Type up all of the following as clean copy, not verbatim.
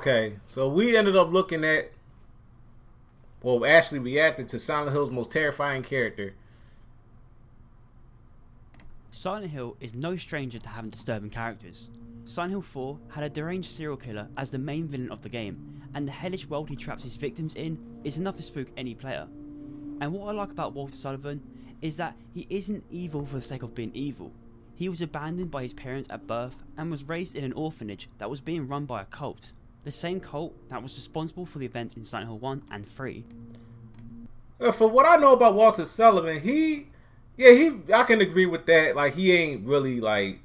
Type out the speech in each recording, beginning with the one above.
Okay, so we ended up looking at, well, actually reacted to Silent Hill's most terrifying character. Silent Hill is no stranger to having disturbing characters. Silent Hill 4 had a deranged serial killer as the main villain of the game, and the hellish world he traps his victims in is enough to spook any player. And what I like about Walter Sullivan is that he isn't evil for the sake of being evil. He was abandoned by his parents at birth and was raised in an orphanage that was being run by a cult. The same cult that was responsible for the events in Silent Hill 1 and 3. For what I know about Walter Sullivan, I can agree with that. Like, he ain't really like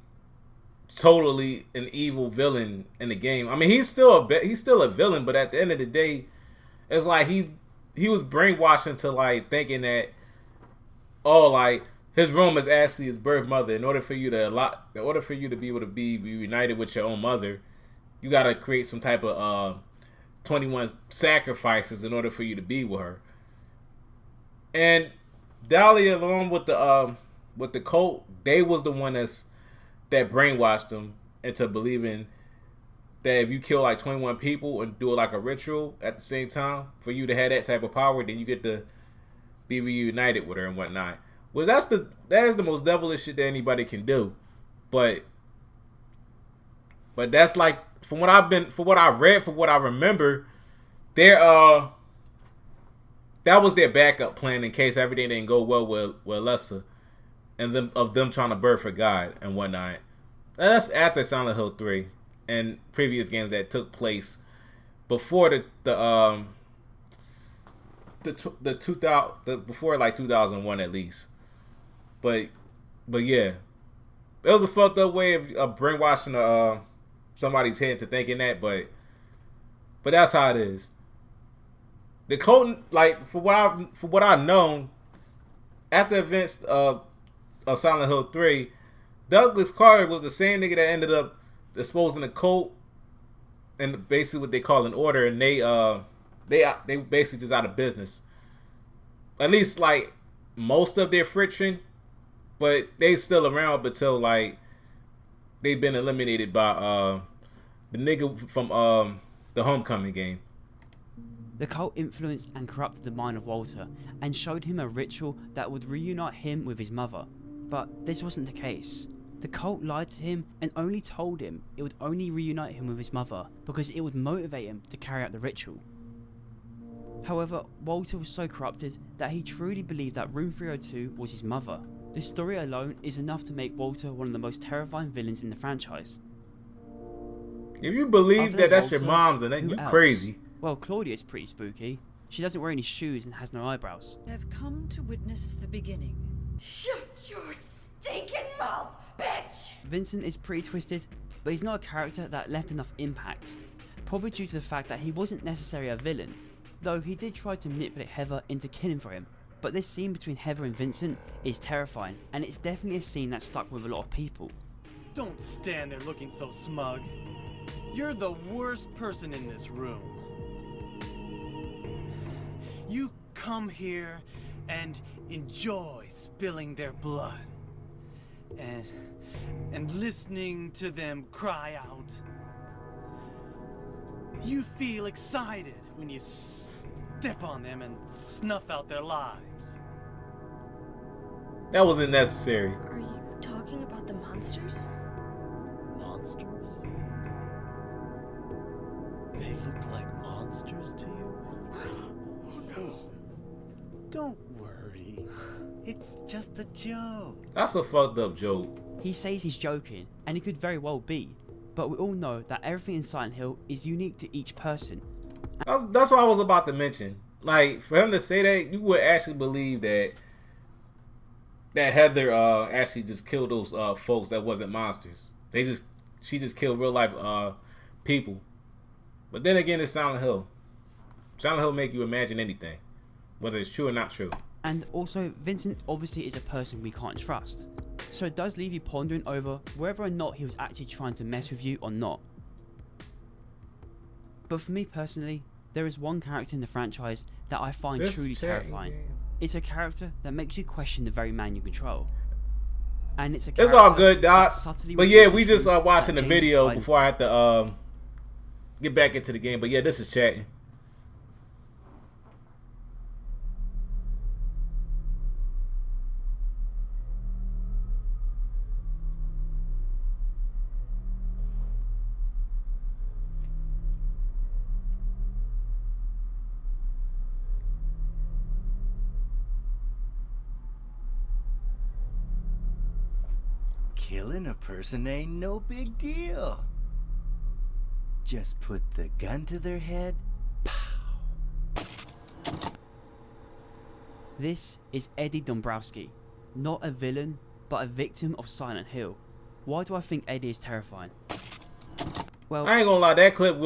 totally an evil villain in the game. I mean, he's still a villain, but at the end of the day, it's like he was brainwashed into like thinking that, oh, like his room is actually his birth mother. In order for you to be able to be reunited with your own mother, you gotta create some type of 21 sacrifices in order for you to be with her. And Dolly, along with the cult, they was the one that brainwashed them into believing that if you kill like 21 people and do it like a ritual at the same time, for you to have that type of power, then you get to be reunited with her and whatnot. Well, that is the most devilish shit that anybody can do. But that's like, from what I read, from what I remember, that was their backup plan in case everything didn't go well with Lessa and them trying to birth a god and whatnot. And that's after Silent Hill 3 and previous games that took place before before like 2001 at least. But yeah, it was a fucked up way of brainwashing somebody's head to thinking that, but that's how it is. The cult, like, for what I've known, after events of Silent Hill 3, Douglas Carter was the same nigga that ended up exposing the cult and basically what they call an order, and they basically just out of business. At least like most of their friction, but they still around until like they've been eliminated by the nigga from the Homecoming game. The cult influenced and corrupted the mind of Walter and showed him a ritual that would reunite him with his mother. But this wasn't the case. The cult lied to him and only told him it would only reunite him with his mother because it would motivate him to carry out the ritual. However, Walter was so corrupted that he truly believed that Room 302 was his mother. This story alone is enough to make Walter one of the most terrifying villains in the franchise. If you believe that that's your mom's, then you crazy. Well, Claudia's pretty spooky. She doesn't wear any shoes and has no eyebrows. I've come to witness the beginning. Shut your stinking mouth, bitch! Vincent is pretty twisted, but he's not a character that left enough impact. Probably due to the fact that he wasn't necessarily a villain, though he did try to manipulate Heather into killing for him. But this scene between Heather and Vincent is terrifying, and it's definitely a scene that stuck with a lot of people. Don't stand there looking so smug. You're the worst person in this room. You come here and enjoy spilling their blood and listening to them cry out. You feel excited when you step on them and snuff out their lives. That wasn't necessary. Are you talking about the monsters? Monsters? They look like monsters to you? Don't worry. It's just a joke. That's a fucked up joke. He says he's joking, and he could very well be, but we all know that everything in Silent Hill is unique to each person. That's what I was about to mention. Like, for him to say that, you would actually believe that Heather actually just killed those folks that wasn't monsters. She just killed real life people. But then again, it's Silent Hill. Silent Hill make you imagine anything, whether it's true or not true. And also, Vincent obviously is a person we can't trust. So it does leave you pondering over whether or not he was actually trying to mess with you or not. But for me personally, there is one character in the franchise that I find truly terrifying. It's a character that makes you question the very man you control. And it's a character. It's all good, Doc. But yeah, we just watching the video before I had to get back into the game. But yeah, this is chatting. Killing a person ain't no big deal. Just put the gun to their head. Pow. This is Eddie Dombrowski, not a villain, but a victim of Silent Hill. Why do I think Eddie is terrifying? Well, I ain't gonna lie, that clip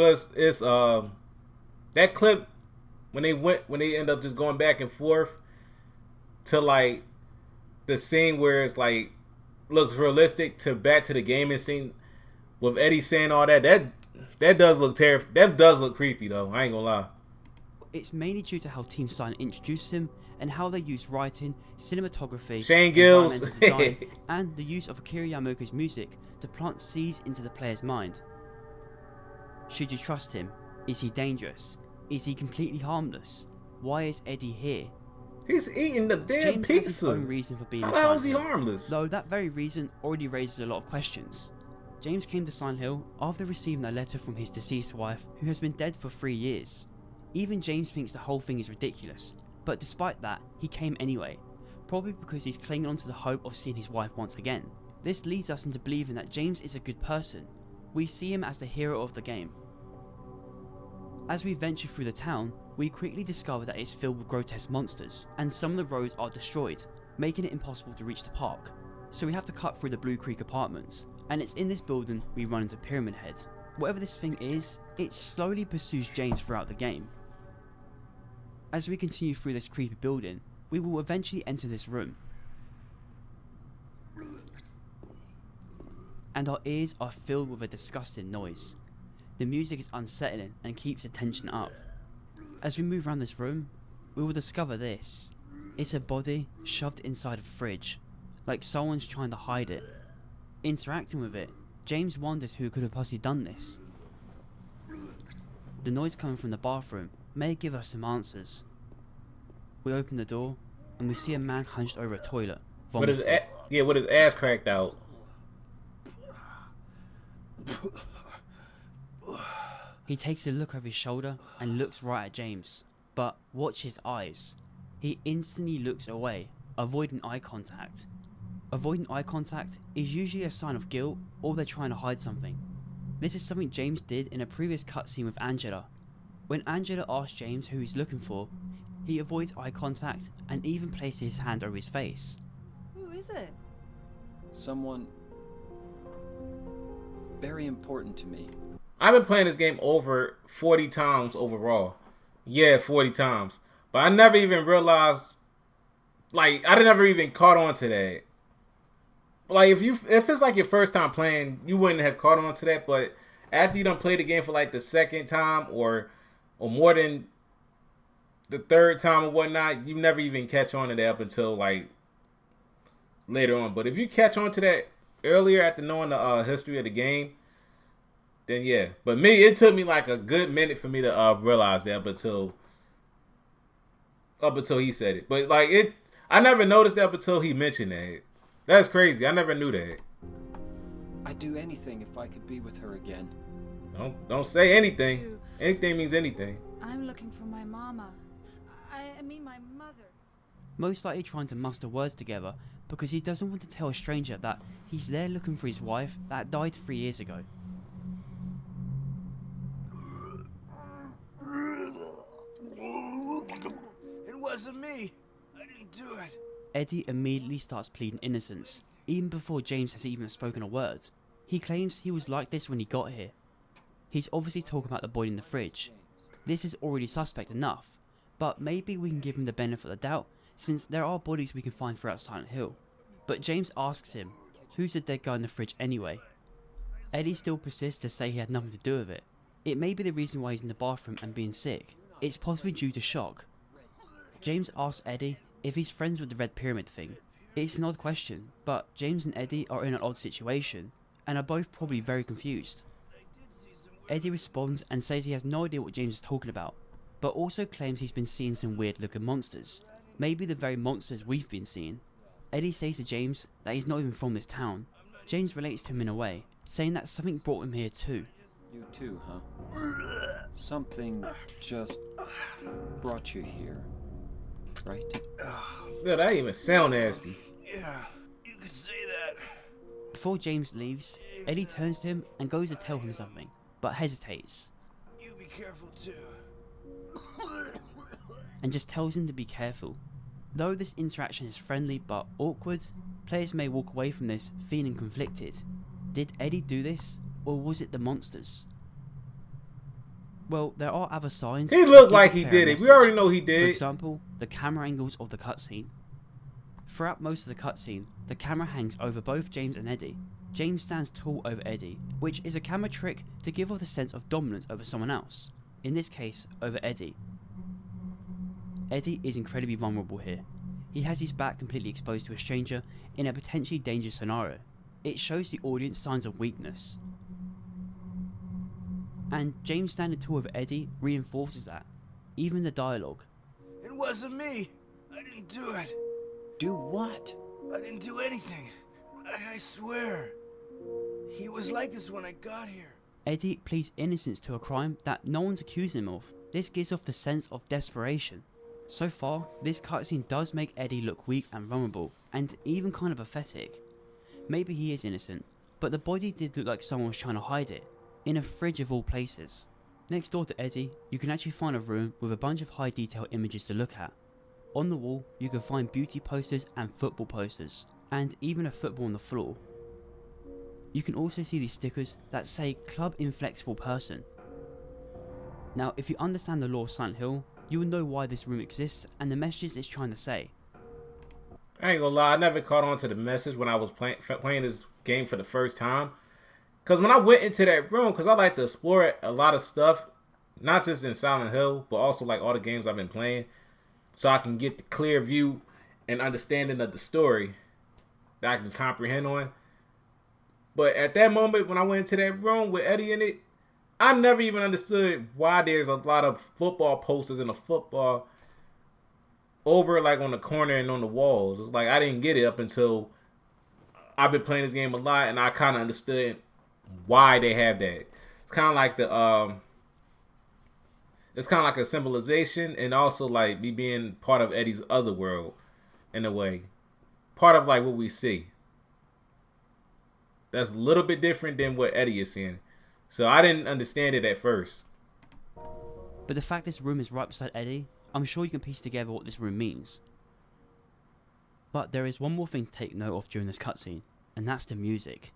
that clip when they end up just going back and forth to like the scene where it's like looks realistic to back to the gaming scene with Eddie saying all that does look terrifying. That does look creepy though. I ain't gonna lie. It's mainly due to how Team Silent introduced him and how they use writing, cinematography, Shane Gills, environmental design, and the use of Akira Yamaoka's music to plant seeds into the player's mind. Should you trust him? Is he dangerous? Is he completely harmless? Why is Eddie here? He's eating the damn James pizza. has his own reason for being in How is Silent he Hill, harmless? though that very reason already raises a lot of questions. James came to Silent Hill after receiving a letter from his deceased wife, who has been dead for 3 years. Even James thinks the whole thing is ridiculous, but despite that, he came anyway, probably because he's clinging on to the hope of seeing his wife once again. This leads us into believing that James is a good person. We see him as the hero of the game. As we venture through the town, we quickly discover that it's filled with grotesque monsters, and some of the roads are destroyed, making it impossible to reach the park. So we have to cut through the Blue Creek apartments, and it's in this building we run into Pyramid Head. Whatever this thing is, it slowly pursues James throughout the game. As we continue through this creepy building, we will eventually enter this room. And our ears are filled with a disgusting noise. The music is unsettling and keeps the tension up. As we move around this room, we will discover this. It's a body shoved inside a fridge, like someone's trying to hide it. Interacting with it, James wonders who could have possibly done this. The noise coming from the bathroom may give us some answers. We open the door, and we see a man hunched over a toilet, vomiting. With his ass cracked out. He takes a look over his shoulder and looks right at James, but watch his eyes. He instantly looks away, avoiding eye contact. Avoiding eye contact is usually a sign of guilt or they're trying to hide something. This is something James did in a previous cutscene with Angela. When Angela asks James who he's looking for, he avoids eye contact and even places his hand over his face. Who is it? Someone very important to me. I've been playing this game over 40 times overall. Yeah, 40 times. But I never even realized, like, I never even caught on to that. Like, if it's like your first time playing, you wouldn't have caught on to that. But after you done played the game for like the second time or more than the third time or whatnot, you never even catch on to that up until like later on. But if you catch on to that earlier after knowing the history of the game, then yeah. But me, it took me like a good minute for me to realize that up until he said it. But like I never noticed that up until he mentioned that. That's crazy. I never knew that. I'd do anything if I could be with her again. Don't say anything. Anything means anything. I'm looking for my mama. I mean my mother. Most likely trying to muster words together because he doesn't want to tell a stranger that he's there looking for his wife that died 3 years ago. It wasn't me. I didn't do it. Eddie immediately starts pleading innocence, even before James has even spoken a word. He claims he was like this when he got here. He's obviously talking about the body in the fridge. This is already suspect enough, but maybe we can give him the benefit of the doubt since there are bodies we can find throughout Silent Hill. But James asks him, who's the dead guy in the fridge anyway? Eddie still persists to say he had nothing to do with it. It may be the reason why he's in the bathroom and being sick. It's possibly due to shock. James asks Eddie if he's friends with the Red Pyramid thing. It's an odd question, but James and Eddie are in an odd situation, and are both probably very confused. I did see some Eddie responds and says he has no idea what James is talking about, but also claims he's been seeing some weird looking monsters. Maybe the very monsters we've been seeing. Eddie says to James that he's not even from this town. James relates to him in a way, saying that something brought him here too. You too, huh? Something just brought you here, right? Yeah, that even sound nasty. Yeah, you could say that. Before James leaves, Eddie turns to him and goes to tell him something, but hesitates, You be careful too. and just tells him to be careful. Though this interaction is friendly but awkward, players may walk away from this feeling conflicted. Did Eddie do this, or was it the monsters? Well, there are other signs. He looked like he did it. We already know he For did. example, the camera angles of the cutscene. Throughout most of the cutscene, the camera hangs over both James and Eddie. James stands tall over Eddie, which is a camera trick to give off the sense of dominance over someone else, in this case over Eddie. Eddie is incredibly vulnerable here. He has his back completely exposed to a stranger in a potentially dangerous scenario. It shows the audience signs of weakness. And James standing tall over Eddie reinforces that. Even the dialogue. It wasn't me. I didn't do it. Do what? I didn't do anything. I swear. He was like this when I got here. Eddie pleads innocence to a crime that no one's accusing him of. This gives off the sense of desperation. So far, this cutscene does make Eddie look weak and vulnerable, and even kind of pathetic. Maybe he is innocent, but the body did look like someone was trying to hide it, in a fridge of all places. Next door to Eddie, you can actually find a room with a bunch of high detail images to look at. On the wall, you can find beauty posters and football posters, and even a football on the floor. You can also see these stickers that say Club Inflexible Person. Now, if you understand the lore of Silent Hill, you will know why this room exists and the messages it's trying to say. I ain't gonna lie, I never caught on to the message when I was playing this game for the first time. Because when I went into that room, because I like to explore a lot of stuff, not just in Silent Hill, but also like all the games I've been playing, so I can get the clear view and understanding of the story that I can comprehend on. But at that moment, when I went into that room with Eddie in it, I never even understood why there's a lot of football posters and a football over like on the corner and on the walls. It's like I didn't get it up until I've been playing this game a lot, and I kind of understood why they have that. It's kind of like it's kind of like a symbolization, and also like me being part of Eddie's other world in a way, part of like what we see. That's a little bit different than what Eddie is seeing. So I didn't understand it at first. But the fact this room is right beside Eddie, I'm sure you can piece together what this room means. But there is one more thing to take note of during this cutscene, and that's the music.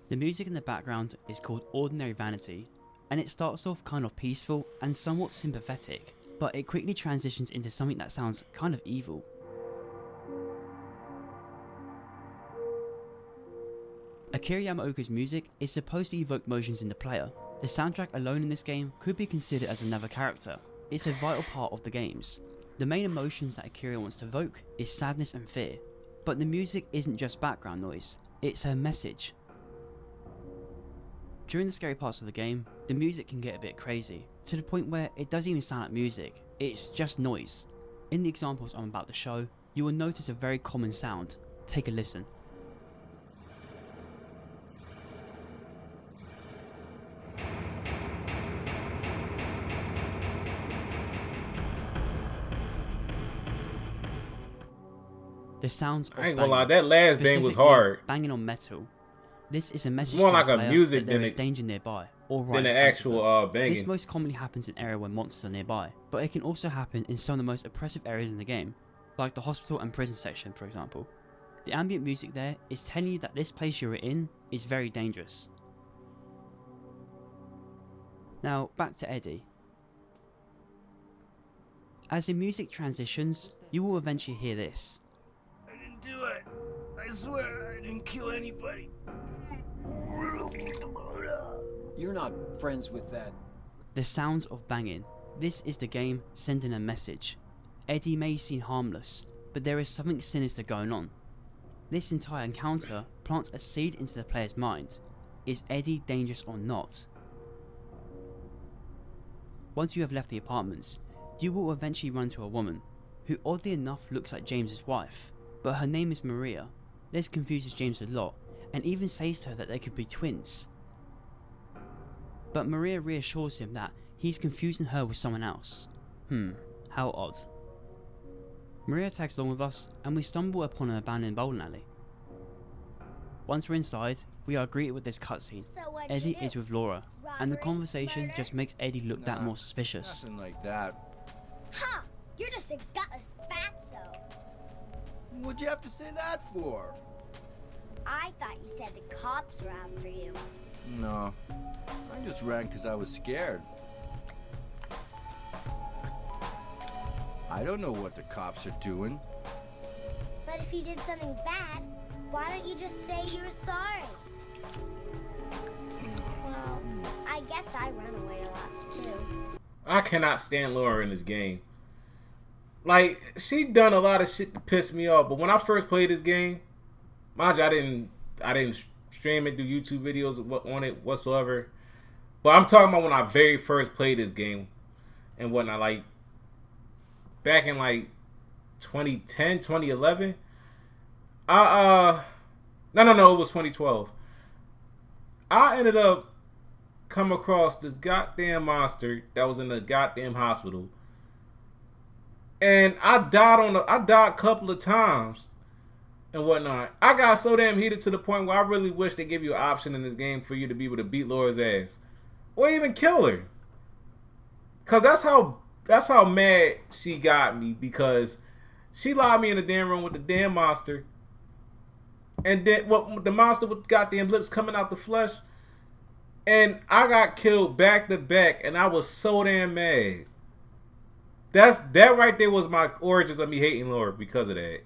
The music in the background is called Ordinary Vanity, and it starts off kind of peaceful and somewhat sympathetic, but it quickly transitions into something that sounds kind of evil. Akira Yamaoka's music is supposed to evoke emotions in the player. The soundtrack alone in this game could be considered as another character. It's a vital part of the games. The main emotions that Akira wants to evoke is sadness and fear, but the music isn't just background noise, it's her message. During the scary parts of the game, the music can get a bit crazy, to the point where it doesn't even sound like music, it's just noise. In the examples I'm about to show, you will notice a very common sound. Take a listen. The sounds of I ain't gonna banging, lie, that last bang was specifically hard. Banging on metal. This is a message more to like the a player music that there than is a- danger nearby, or right Than the in front of actual them. banging. This most commonly happens in areas where monsters are nearby, but it can also happen in some of the most oppressive areas in the game, like the hospital and prison section, for example. The ambient music there is telling you that this place you're in is very dangerous. Now, back to Eddie. As the music transitions, you will eventually hear this. I didn't do it. I swear I didn't kill anybody. You're not friends with that. The sounds of banging. This is the game sending a message. Eddie may seem harmless, but there is something sinister going on. This entire encounter plants a seed into the player's mind. Is Eddie dangerous or not? Once you have left the apartments, you will eventually run into a woman, who oddly enough looks like James's wife, but her name is Maria. This confuses James a lot, and even says to her that they could be twins. But Maria reassures him that he's confusing her with someone else. How odd. Maria tags along with us, and we stumble upon an abandoned bowling alley. Once we're inside, we are greeted with this cutscene. Eddie is with Laura, and the conversation just makes Eddie look that more suspicious. Nothing like that. Huh! You're just a gutless fatso. What'd you have to say that for? I thought you said the cops were after you. No. I just ran because I was scared. I don't know what the cops are doing. But if you did something bad, why don't you just say you're sorry? Well, I guess I run away a lot too. I cannot stand Laura in this game. Like, she done a lot of shit to piss me off, but when I first played this game, mind you, I didn't stream it, do YouTube videos on it whatsoever. But I'm talking about when I very first played this game and whatnot, like back in like 2010, 2011. No, it was 2012. I ended up come across this goddamn monster that was in the goddamn hospital. And I died a couple of times and whatnot. I got so damn heated to the point where I really wish they give you an option in this game for you to be able to beat Laura's ass. Or even kill her. Cause that's how mad she got me, because she locked me in the damn room with the damn monster. And then the monster with goddamn lips coming out the flesh. And I got killed back to back, and I was so damn mad. That right there was my origins of me hating Laura because of that.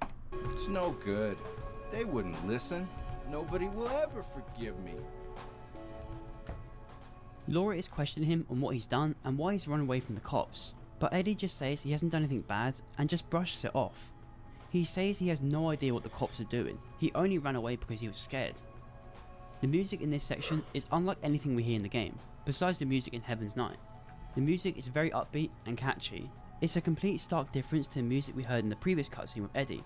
It's no good. They wouldn't listen. Nobody will ever forgive me. Laura is questioning him on what he's done and why he's run away from the cops, but Eddie just says he hasn't done anything bad and just brushes it off. He says he has no idea what the cops are doing, he only ran away because he was scared. The music in this section is unlike anything we hear in the game, besides the music in Heaven's Night. The music is very upbeat and catchy. It's a complete stark difference to the music we heard in the previous cutscene with Eddie.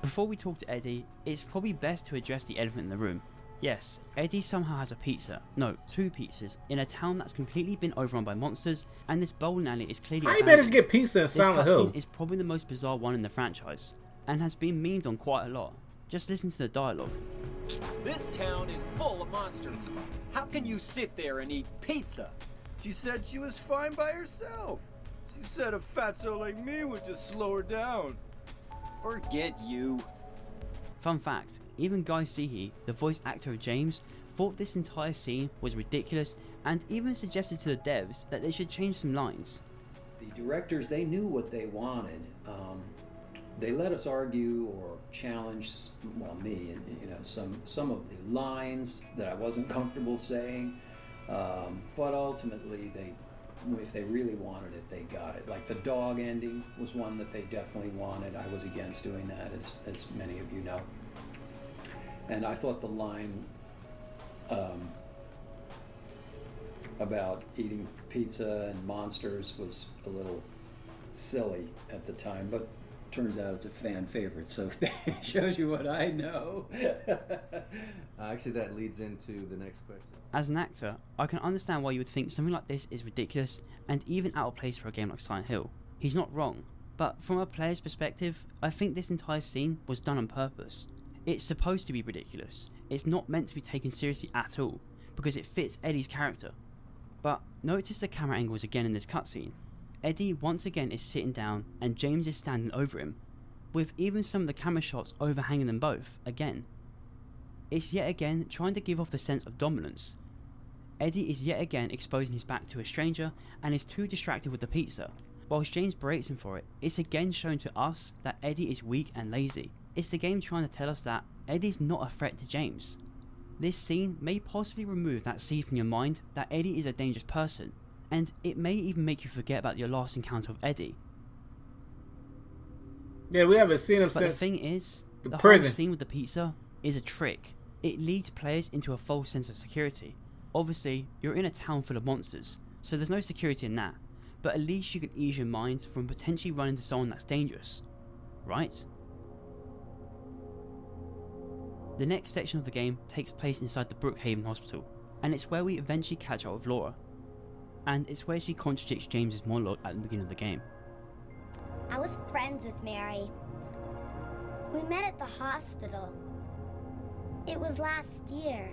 Before we talk to Eddie, it's probably best to address the elephant in the room. Yes, Eddie somehow has a pizza, no, 2 pizzas, in a town that's completely been overrun by monsters, and this bowling alley is clearly How you managed to get pizza in Silent Hill? This cutscene is probably the most bizarre one in the franchise, and has been memed on quite a lot. Just listen to the dialogue. This town is full of monsters. How can you sit there and eat pizza? She said she was fine by herself. She said a fatso like me would just slow her down. Forget you. Fun fact, even Guy Seehey, the voice actor of James, thought this entire scene was ridiculous and even suggested to the devs that they should change some lines. The directors, they knew what they wanted. They let us argue or challenge, well, me, some of the lines that I wasn't comfortable saying. But ultimately, if they really wanted it, they got it. Like the dog ending was one that they definitely wanted. I was against doing that, as many of you know. And I thought the line about eating pizza and monsters was a little silly at the time, but turns out it's a fan favorite, so it shows you what I know. Actually, that leads into the next question. As an actor, I can understand why you would think something like this is ridiculous and even out of place for a game like Silent Hill. He's not wrong, but from a player's perspective, I think this entire scene was done on purpose. It's supposed to be ridiculous. It's not meant to be taken seriously at all, because it fits Eddie's character. But notice the camera angles again in this cutscene. Eddie once again is sitting down and James is standing over him, with even some of the camera shots overhanging them both again. It's yet again trying to give off the sense of dominance. Eddie is yet again exposing his back to a stranger and is too distracted with the pizza. Whilst James berates him for it, it's again shown to us that Eddie is weak and lazy. It's the game trying to tell us that Eddie's not a threat to James. This scene may possibly remove that seed from your mind that Eddie is a dangerous person, and it may even make you forget about your last encounter with Eddie. Yeah, we haven't seen him But the since thing is, the the prison. whole scene with the pizza is a trick. It leads players into a false sense of security. Obviously, you're in a town full of monsters, so there's no security in that. But at least you can ease your mind from potentially running into someone that's dangerous. Right? The next section of the game takes place inside the Brookhaven Hospital, and it's where we eventually catch up with Laura. And it's where she contradicts James's monologue at the beginning of the game. I was friends with Mary. We met at the hospital. It was last year.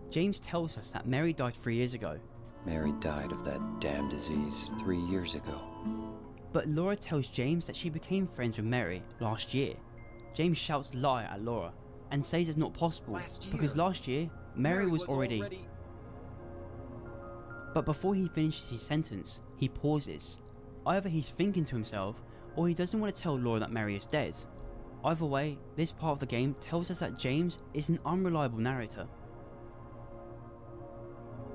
James tells us that Mary died 3 years ago, Mary died of that damn disease 3 years ago. but Laura tells James that she became friends with Mary last year. James shouts lie at Laura and says it's not possible because last year Mary was already... But before he finishes his sentence, he pauses. Either he's thinking to himself, or he doesn't want to tell Laura that Mary is dead. Either way, this part of the game tells us that James is an unreliable narrator.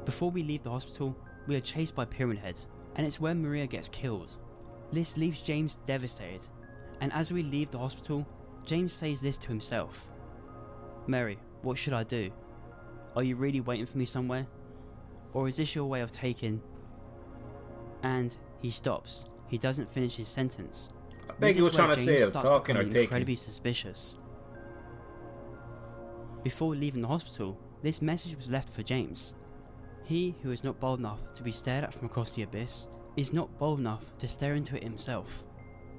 Before we leave the hospital, we are chased by Pyramid Head, and it's where Maria gets killed. This leaves James devastated, and as we leave the hospital, James says this to himself. Mary, what should I do? Are you really waiting for me somewhere? Or is this your way of taking... And he stops. He doesn't finish his sentence. I think he was trying to say of talking or taking. Incredibly suspicious. Before leaving the hospital, this message was left for James. He who is not bold enough to be stared at from across the abyss is not bold enough to stare into it himself.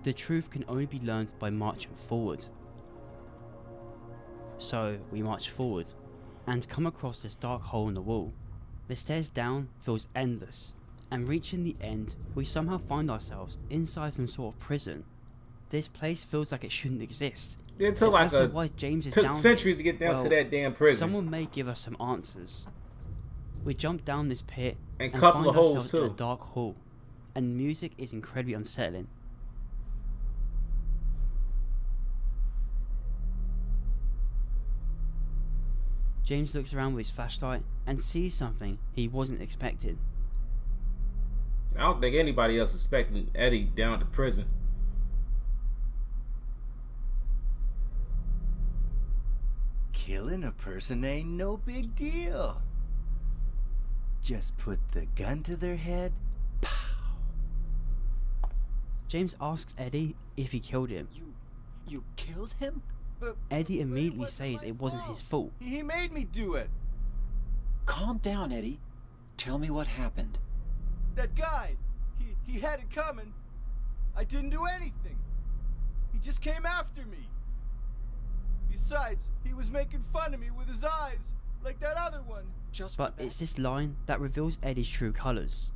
The truth can only be learned by marching forward. So we march forward and come across this dark hole in the wall. The stairs down feels endless, and reaching the end, we somehow find ourselves inside some sort of prison. This place feels like it shouldn't exist. It took like centuries to get down to that damn prison. Someone may give us some answers. We jump down this pit and find couple of holes ourselves in a dark hall, and music is incredibly unsettling. James looks around with his flashlight and sees something he wasn't expecting. I don't think anybody else expecting Eddie down to prison. Killing a person ain't no big deal. Just put the gun to their head. Pow. James asks Eddie if he killed him. You killed him? But Eddie immediately says it wasn't his fault. He made me do it. Calm down, Eddie. Tell me what happened. That guy, he had it coming. I didn't do anything. He just came after me. Besides, he was making fun of me with his eyes, like that other one. But it's this line that reveals Eddie's true colours.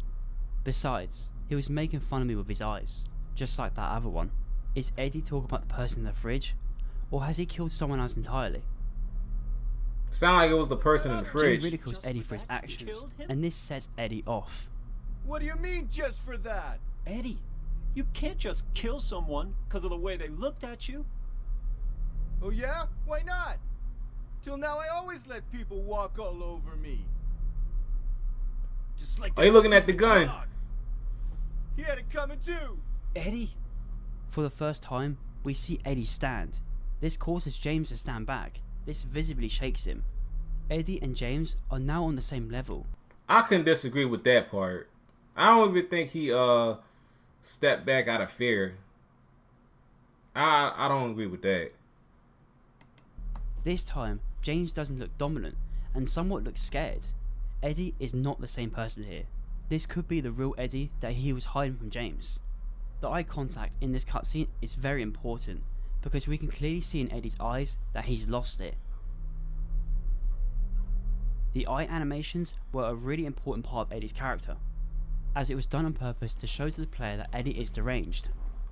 Besides, he was making fun of me with his eyes, just like that other one. Is Eddie talking about the person in the fridge? Or has he killed someone else entirely? Sound like it was the person in the fridge. James ridicules Eddie for his actions, and this sets Eddie off. What do you mean, just for that? Eddie, you can't just kill someone because of the way they looked at you. Oh yeah? Why not? Till now I always let people walk all over me. Just like Are you looking at the gun? Dog. He had it coming too. Eddie? For the first time, we see Eddie stand. This causes James to stand back. This visibly shakes him. Eddie and James are now on the same level. I can disagree with that part. I don't even think he stepped back out of fear. I don't agree with that. This time, James doesn't look dominant and somewhat looks scared. Eddie is not the same person here. This could be the real Eddie that he was hiding from James. The eye contact in this cutscene is very important because we can clearly see in Eddie's eyes that he's lost it. The eye animations were a really important part of Eddie's character, as it was done on purpose to show to the player that Eddie is deranged.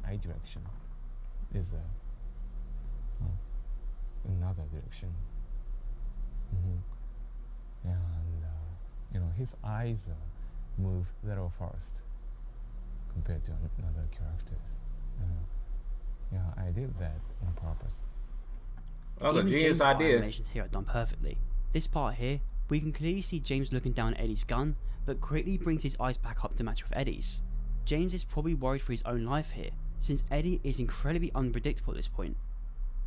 Eye direction is another direction. And his eyes move little fast compared to other characters. I did that on purpose. That was a genius idea. Animations here are done perfectly. This part here, we can clearly see James looking down at Eddie's gun, but quickly brings his eyes back up to match with Eddie's. James is probably worried for his own life here, since Eddie is incredibly unpredictable at this point.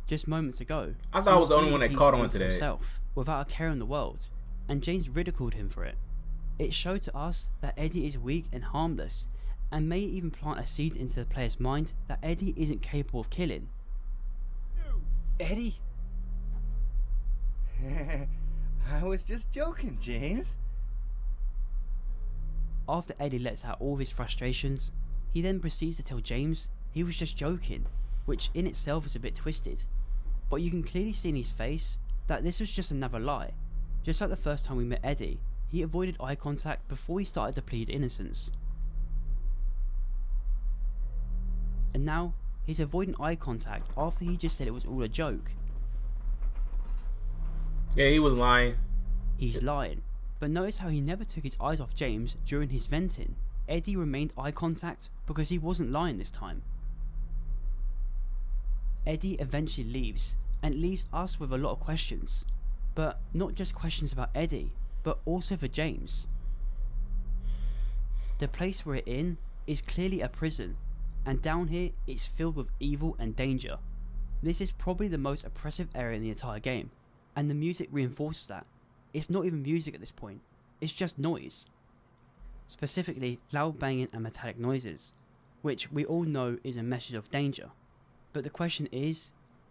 Just moments ago, I thought I was the only one that caught on to that. Himself, without a care in the world, and James ridiculed him for it. It showed to us that Eddie is weak and harmless, and may even plant a seed into the player's mind that Eddie isn't capable of killing. Eddie? I was just joking, James. After Eddie lets out all of his frustrations, he then proceeds to tell James he was just joking, which in itself is a bit twisted. But you can clearly see in his face that this was just another lie. Just like the first time we met Eddie, he avoided eye contact before he started to plead innocence. And now, he's avoiding eye contact after he just said it was all a joke. Yeah, he was lying. He's lying. But notice how he never took his eyes off James during his venting. Eddie remained eye contact because he wasn't lying this time. Eddie eventually leaves, and leaves us with a lot of questions. But not just questions about Eddie, but also for James. The place we're in is clearly a prison, and down here it's filled with evil and danger. This is probably the most oppressive area in the entire game, and the music reinforces that. It's not even music at this point, it's just noise. Specifically loud banging and metallic noises, which we all know is a message of danger. But the question is,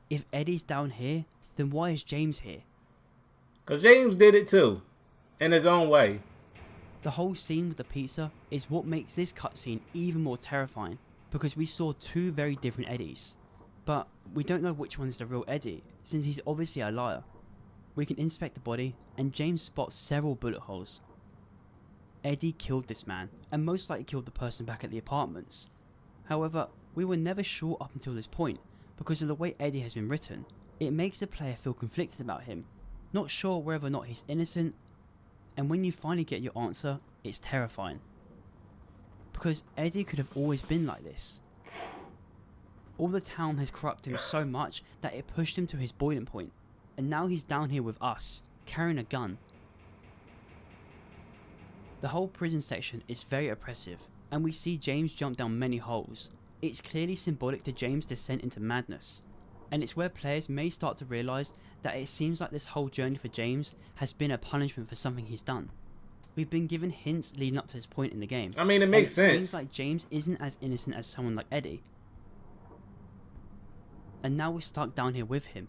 if Eddie's down here, then why is James here? Because James did it too, in his own way. The whole scene with the pizza is what makes this cutscene even more terrifying, because we saw two very different Eddies. But we don't know which one is the real Eddie, since he's obviously a liar. We can inspect the body, and James spots several bullet holes. Eddie killed this man, and most likely killed the person back at the apartments. However, we were never sure up until this point, because of the way Eddie has been written. It makes the player feel conflicted about him, not sure whether or not he's innocent, and when you finally get your answer, it's terrifying. Because Eddie could have always been like this. All the town has corrupted him so much that it pushed him to his boiling point, and now he's down here with us, carrying a gun. The whole prison section is very oppressive, and we see James jump down many holes. It's clearly symbolic to James' descent into madness, and it's where players may start to realise that it seems like this whole journey for James has been a punishment for something he's done. We've been given hints leading up to this point in the game. I mean, it makes sense. It seems like James isn't as innocent as someone like Eddie. And now we're stuck down here with him.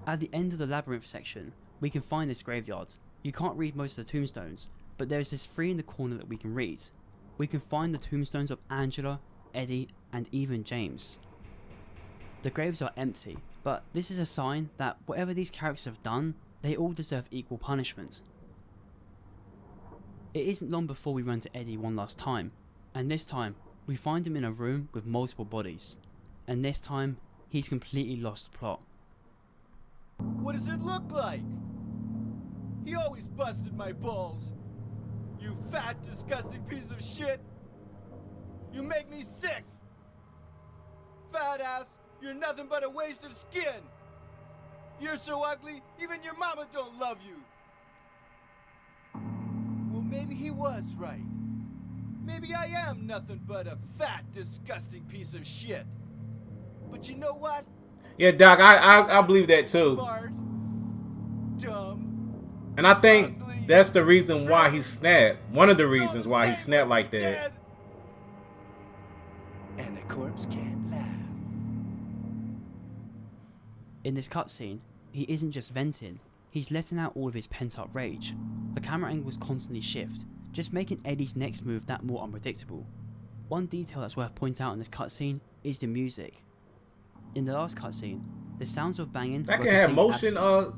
At the end of the labyrinth section, we can find this graveyard. You can't read most of the tombstones, but there's this 3 in the corner that we can read. We can find the tombstones of Angela, Eddie, and even James. The graves are empty, but this is a sign that whatever these characters have done, they all deserve equal punishment. It isn't long before we run to Eddie one last time, and this time we find him in a room with multiple bodies, and this time he's completely lost the plot. What does it look like? He always busted my balls. You fat, disgusting piece of shit. You make me sick. Fat ass, you're nothing but a waste of skin. You're so ugly, even your mama don't love you. Well, maybe he was right. Maybe I am nothing but a fat, disgusting piece of shit. But you know what? Yeah, Doc, I believe that too. Smart, dumb, and I think ugly, that's the reason why he snapped. One of the reasons why he snapped like that. And the corpse can't laugh. In this cutscene, he isn't just venting, he's letting out all of his pent-up rage. The camera angles constantly shift, just making Eddie's next move that more unpredictable. One detail that's worth pointing out in this cutscene is the music. In the last cutscene, the sounds of banging that can have motion,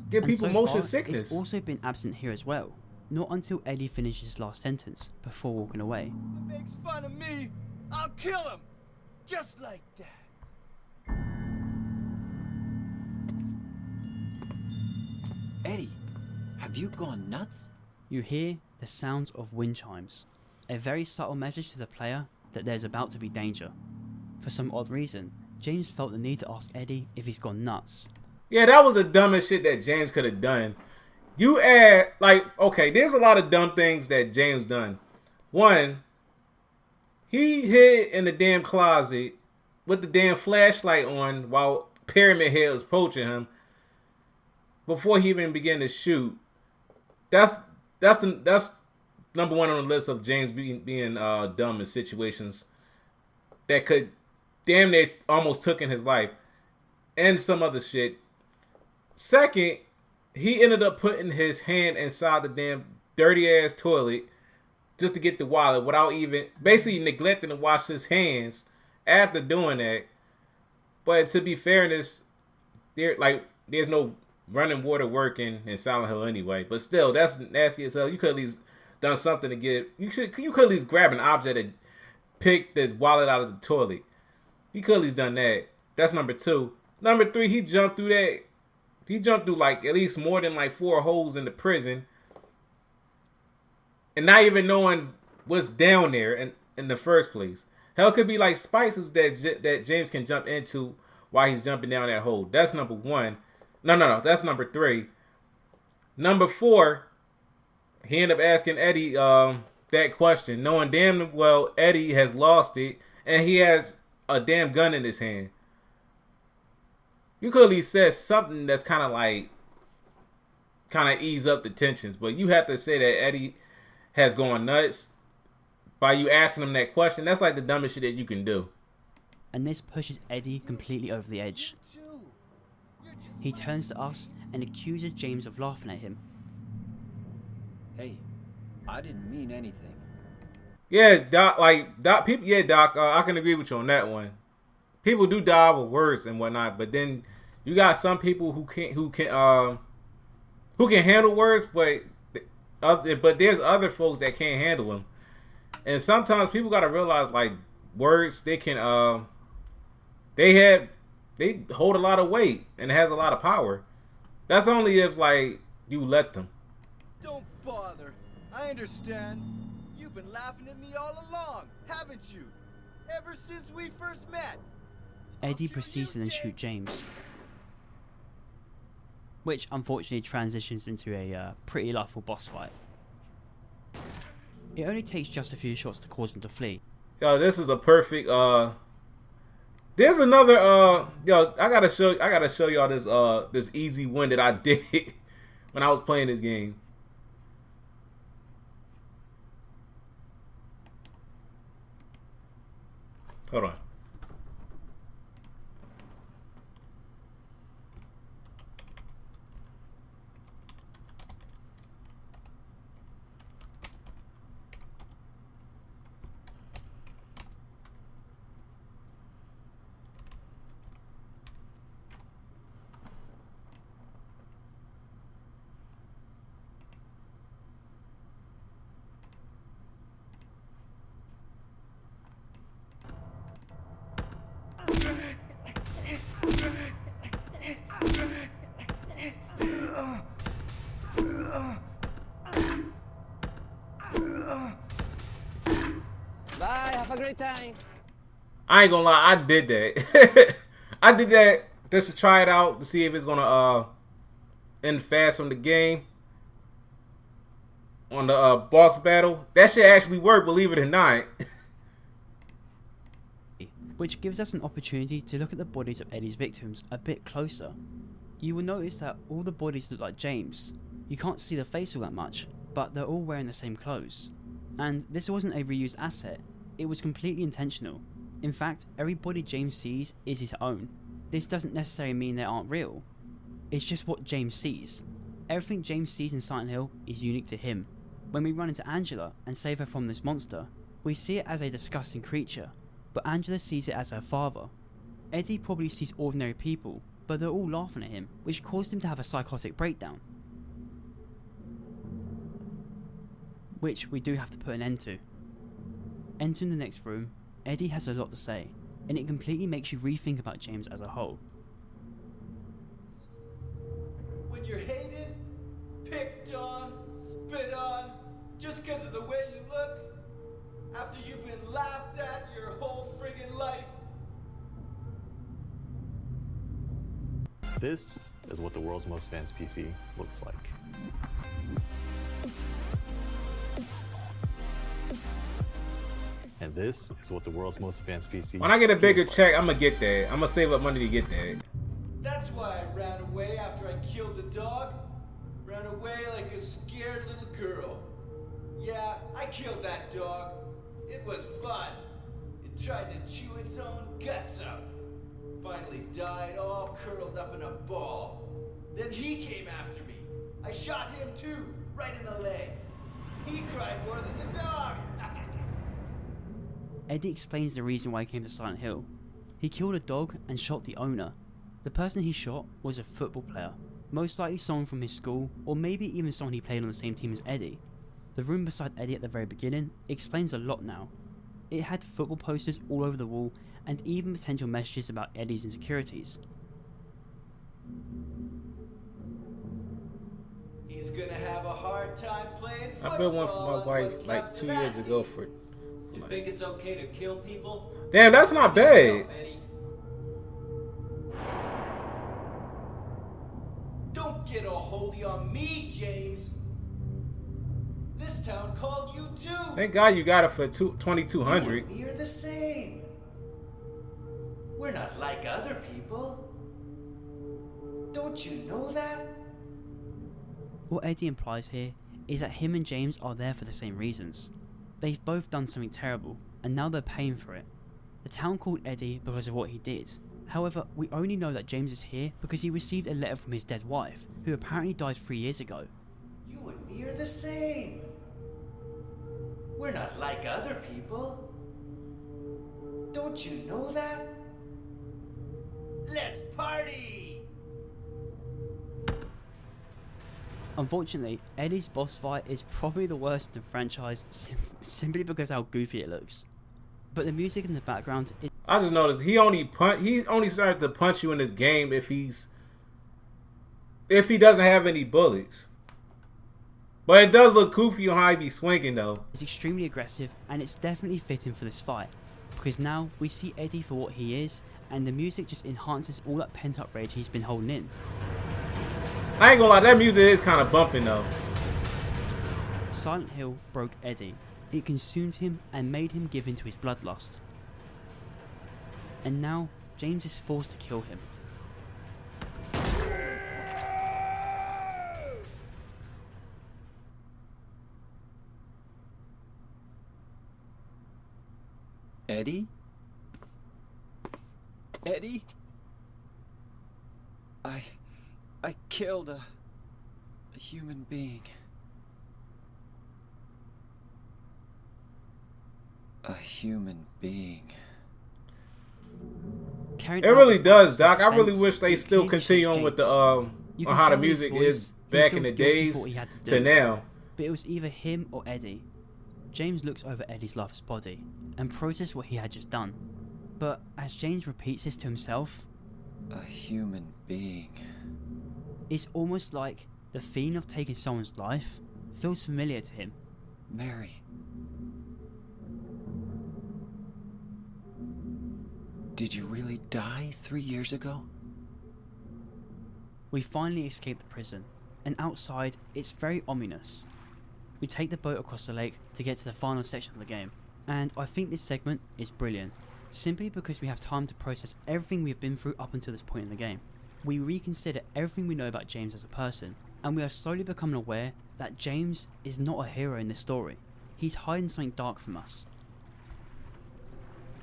give people motion sickness. It's also been absent here as well, not until Eddie finishes his last sentence before walking away. If he makes fun of me, I'll kill him, just like that. Eddie, have you gone nuts? You hear the sounds of wind chimes, a very subtle message to the player that there's about to be danger. For some odd reason, James felt the need to ask Eddie if he's gone nuts. Yeah, that was the dumbest shit that James could have done. You add, like, okay, there's a lot of dumb things that James done. One, He hid in the damn closet with the damn flashlight on while Pyramid Head was approaching him before he even began to shoot. That's number one on the list of James being dumb in situations that could damn near almost took in his life and some other shit. Second, he ended up putting his hand inside the damn dirty ass toilet just to get the wallet without even basically neglecting to wash his hands after doing that. But to be fairness, there's no running water working in Silent Hill anyway. But still, that's nasty as hell. You could at least done something to get. You could at least grab an object and pick the wallet out of the toilet. He could at least done that. That's number two. Number three, he jumped through that. He jumped through like at least more than like 4 holes in the prison, and not even knowing what's down there in the first place. Hell, could be like spices that James can jump into while he's jumping down that hole. That's number one. No. That's number three. Number four, he ended up asking Eddie that question, knowing damn well Eddie has lost it and he has a damn gun in his hand. You could at least say something that's kind of ease up the tensions, but you have to say that Eddie has gone nuts by you asking him that question. That's like the dumbest shit that you can do. And this pushes Eddie completely over the edge. He turns to us and accuses James of laughing at him. Hey, I didn't mean anything. Yeah, Doc. People. Yeah, Doc. I can agree with you on that one. People do die with words and whatnot, but then you got some people who can handle words, but there's other folks that can't handle them. And sometimes people gotta realize like words, they can they hold a lot of weight and it has a lot of power. That's only if like you let them. Don't bother. I understand. You've been laughing at me all along, haven't you? Ever since we first met. Eddie proceeds to then shoot James, which unfortunately transitions into a pretty laughable boss fight. It only takes just a few shots to cause him to flee. Yo, this is a perfect there's another yo, I gotta show y'all this easy one that I did when I was playing this game. Hold on. Bye, have a great time. I ain't gonna lie, I did that. I did that just to try it out to see if it's gonna end fast on the game. On the boss battle. That shit actually worked, believe it or not. Which gives us an opportunity to look at the bodies of Eddie's victims a bit closer. You will notice that all the bodies look like James. You can't see the face all that much, but they're all wearing the same clothes. And this wasn't a reused asset, it was completely intentional. In fact, every body James sees is his own. This doesn't necessarily mean they aren't real. It's just what James sees. Everything James sees in Silent Hill is unique to him. When we run into Angela and save her from this monster, we see it as a disgusting creature, but Angela sees it as her father. Eddie probably sees ordinary people, but they're all laughing at him, which caused him to have a psychotic breakdown. Which we do have to put an end to. Entering the next room, Eddie has a lot to say, and it completely makes you rethink about James as a whole. When you're hated, picked on, spit on, just because of the way you look, after you've been laughed at your whole friggin' life. This is what the world's most advanced PC looks like. And This is what the world's most advanced PC. When I get a bigger feels check, I'm gonna get that. I'm gonna save up money to get that. That's why I ran away after I killed the dog. Ran away like a scared little girl. Yeah, I killed that dog. It was fun. It tried to chew its own guts out. Finally died all curled up in a ball. Then he came after me. I shot him too, right in the leg. He cried more than the dog. Eddie explains the reason why he came to Silent Hill. He killed a dog and shot the owner. The person he shot was a football player, most likely someone from his school, or maybe even someone he played on the same team as Eddie. The room beside Eddie at the very beginning explains a lot now. It had football posters all over the wall and even potential messages about Eddie's insecurities. He's gonna have a hard time playing football. I built one for my wife like 2 years ago for. You think it's okay to kill people? Damn, that's not bad. Don't get all holy on me, James. This town called you too. Thank God you got it for 2,200. You're the same. We're not like other people. Don't you know that? What Eddie implies here is that him and James are there for the same reasons. They've both done something terrible, and now they're paying for it. The town called Eddie because of what he did. However, we only know that James is here because he received a letter from his dead wife, who apparently died 3 years ago. You and me are the same. We're not like other people. Don't you know that? Let's party! Unfortunately, Eddie's boss fight is probably the worst in the franchise simply because how goofy it looks. But the music in the background is... I just noticed he only started to punch you in this game if he doesn't have any bullets. But it does look goofy on how he be swinging though. It's extremely aggressive and it's definitely fitting for this fight. Because now we see Eddie for what he is and the music just enhances all that pent up rage he's been holding in. I ain't gonna lie, that music is kind of bumping though. Silent Hill broke Eddie. It consumed him and made him give in to his bloodlust. And now, James is forced to kill him. Eddie? Eddie? I killed a human being. A human being. It really does, Doc. I really wish they still continue on with the on how the music is back in the days to now. But it was either him or Eddie. James looks over Eddie's lifeless body and processes what he had just done. But as James repeats this to himself, a human being. It's almost like the fiend of taking someone's life feels familiar to him. Mary. Did you really die 3 years ago? We finally escape the prison, and outside it's very ominous. We take the boat across the lake to get to the final section of the game, and I think this segment is brilliant, simply because we have time to process everything we have been through up until this point in the game. We reconsider everything we know about James as a person, and we are slowly becoming aware that James is not a hero in this story. He's hiding something dark from us.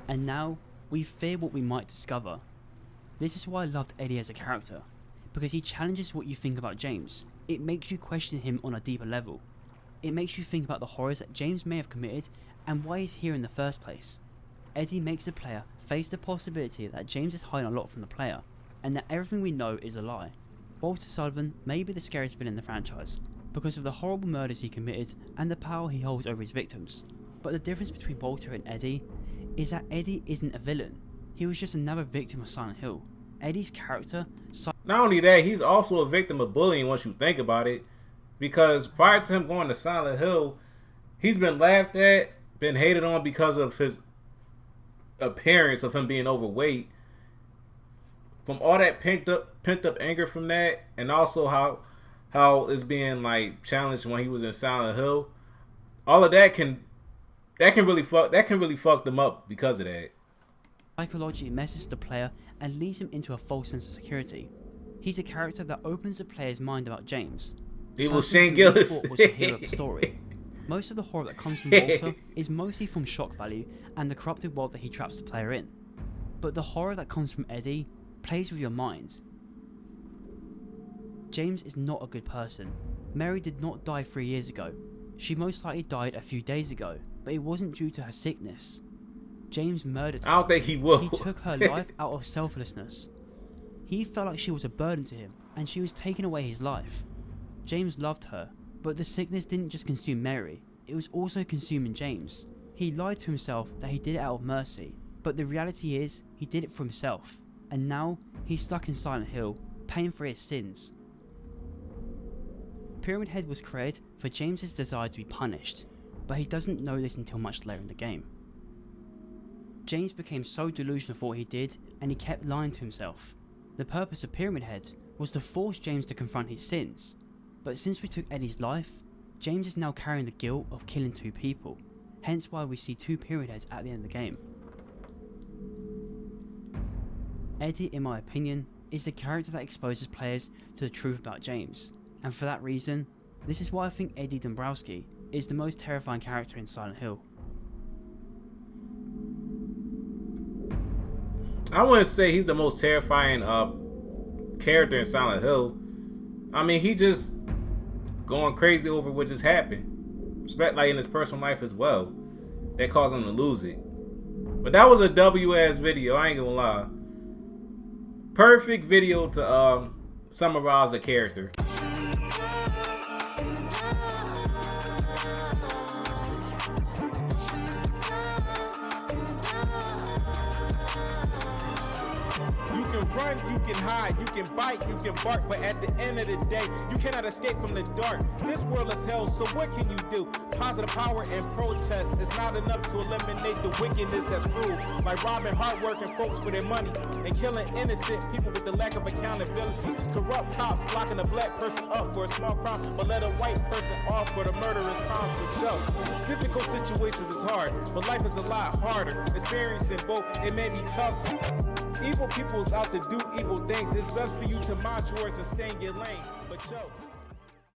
And now, we fear what we might discover. This is why I loved Eddie as a character, because he challenges what you think about James. It makes you question him on a deeper level. It makes you think about the horrors that James may have committed and why he's here in the first place. Eddie makes the player face the possibility that James is hiding a lot from the player, and that everything we know is a lie. Walter Sullivan may be the scariest villain in the franchise, because of the horrible murders he committed and the power he holds over his victims. But the difference between Walter and Eddie is that Eddie isn't a villain. He was just another victim of Silent Hill. Eddie's character... Not only that, he's also a victim of bullying once you think about it. Because prior to him going to Silent Hill, he's been laughed at, been hated on because of his appearance of him being overweight. From all that pent up anger from that, and also how it's being like challenged when he was in Silent Hill, all of that can that can really fuck them up because of that. Psychologically messes with the player and leads him into a false sense of security. He's a character that opens the player's mind about James. It was Shane Gillis. Was the hero of the story. Most of the horror that comes from Walter is mostly from shock value and the corrupted world that he traps the player in. But the horror that comes from Eddie plays with your mind. James is not a good person. Mary did not die 3 years ago. She most likely died a few days ago, but it wasn't due to her sickness. James murdered her. I don't think he will. He took her life out of selflessness. He felt like she was a burden to him, and she was taking away his life. James loved her, but the sickness didn't just consume Mary, it was also consuming James. He lied to himself that he did it out of mercy, but the reality is, he did it for himself, and now he's stuck in Silent Hill, paying for his sins. Pyramid Head was created for James's desire to be punished, but he doesn't know this until much later in the game. James became so delusional for what he did, and he kept lying to himself. The purpose of Pyramid Head was to force James to confront his sins, but since we took Eddie's life, James is now carrying the guilt of killing 2 people, hence why we see 2 Pyramid Heads at the end of the game. Eddie, in my opinion, is the character that exposes players to the truth about James, and for that reason, this is why I think Eddie Dombrowski is the most terrifying character in Silent Hill. I wouldn't say he's the most terrifying character in Silent Hill. I mean, he just going crazy over what just happened. Respect, like in his personal life as well. That caused him to lose it. But that was a W-ass video, I ain't gonna lie. Perfect video to summarize the character. You can run, you can hide, you can bite, you can bark, but at the end of the day, you cannot escape from the dark. This world is hell, so what can you do? Positive power and protest is not enough to eliminate the wickedness that's cruel. Like robbing hardworking folks for their money and killing innocent people with the lack of accountability. Corrupt cops locking a black person up for a small crime, but let a white person off for the murderous crimes for show. Difficult situations is hard, but life is a lot harder. Experiencing both, it may be tough. Evil people's out to do evil things. It's best for you to mind yours and stay in your lane. But yo.